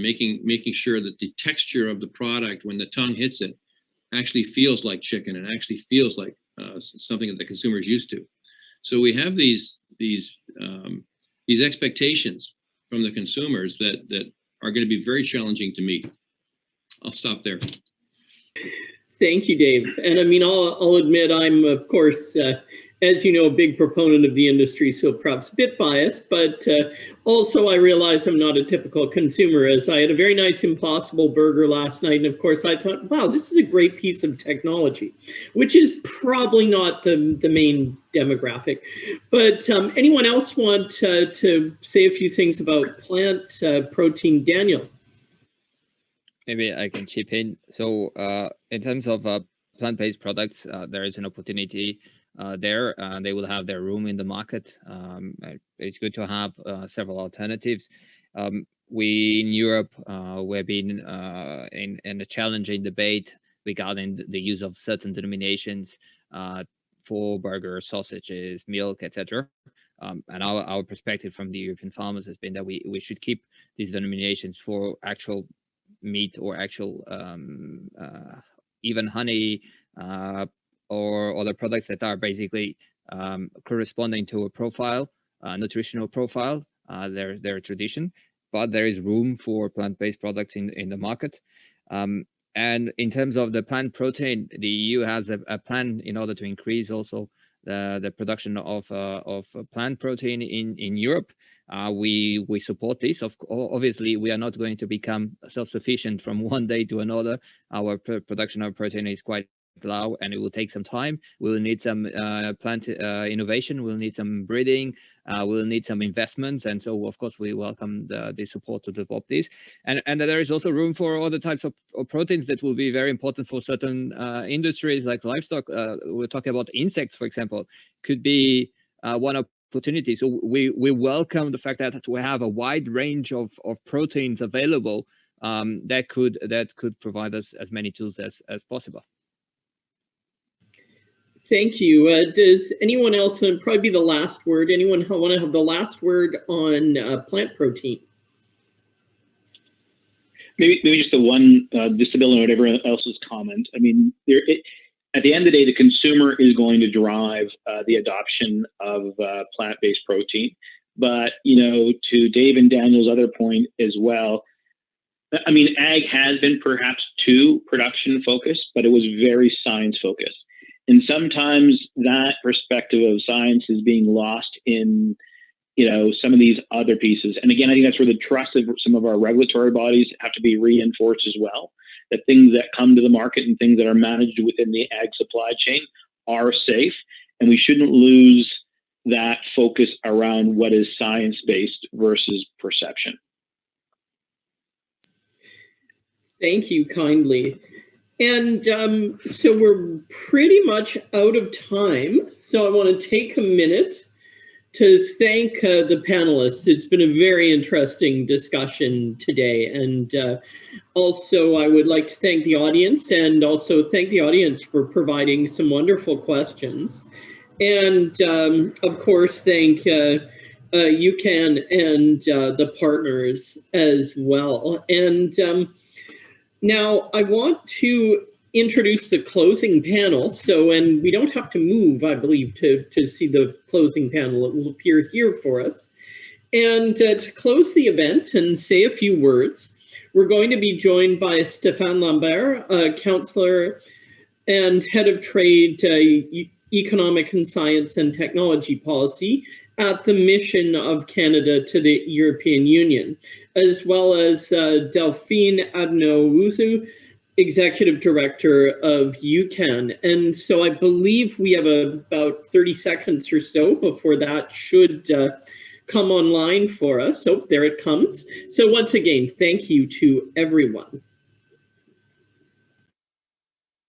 making sure that the texture of the product when the tongue hits it actually feels like chicken and actually feels like something that the consumer is used to. So we have these expectations from the consumers that are going to be very challenging to meet. I'll stop there. Thank you, Dave. And I mean, I'll admit I'm, of course, as you know, a big proponent of the industry, so perhaps a bit biased, but also I realize I'm not a typical consumer, as I had a very nice Impossible burger last night. And of course, I thought, wow, this is a great piece of technology, which is probably not the main demographic. But anyone else want to say a few things about plant protein? Daniel? Maybe I can chip in. So in terms of plant-based products, there is an opportunity there. They will have their room in the market. It's good to have several alternatives. we in Europe, we've been in a challenging debate regarding the use of certain denominations for burgers, sausages, milk, etc. And our perspective from the European farmers has been that we should keep these denominations for actual meat or actual even honey or other products that are basically corresponding to a profile, nutritional profile, their tradition. But there is room for plant-based products in the market. And in terms of the plant protein, the EU has a plan in order to increase also the production of plant protein in Europe. We support this. Obviously, we are not going to become self-sufficient from one day to another. Our production of protein is quite low, and it will take some time. We'll need some plant innovation. We'll need some breeding. We'll need some investments, and so of course we welcome the support to develop this. And there is also room for other types of proteins that will be very important for certain industries like livestock. We're talking about insects, for example, could be one opportunity. So we welcome the fact that we have a wide range of proteins available that could provide us as many tools as possible. Thank you. Does anyone else, and probably be the last word, anyone want to have the last word on plant protein? Maybe just the one, just to build on everyone else's comment. I mean, at the end of the day, the consumer is going to drive the adoption of plant-based protein. But, to Dave and Daniel's other point as well, I mean, ag has been perhaps too production focused, but it was very science focused. And sometimes that perspective of science is being lost in, some of these other pieces. And again, I think that's where the trust of some of our regulatory bodies have to be reinforced as well, that things that come to the market and things that are managed within the ag supply chain are safe. And we shouldn't lose that focus around what is science-based versus perception. Thank you kindly. And so we're pretty much out of time. So I want to take a minute to thank the panelists. It's been a very interesting discussion today. And also I would like to thank the audience, and also thank the audience for providing some wonderful questions. And of course, thank UCAN and the partners as well. And now I want to introduce the closing panel. So, and we don't have to move, I believe, to see the closing panel. It will appear here for us. And to close the event and say a few words, we're going to be joined by Stéphane Lambert, counselor and head of trade, economic and science and technology policy at the mission of Canada to the European Union, as well as Delphine Adno-Wuzu, Executive Director of UCAN. And so I believe we have about 30 seconds or so before that should come online for us. So there it comes. So once again, thank you to everyone.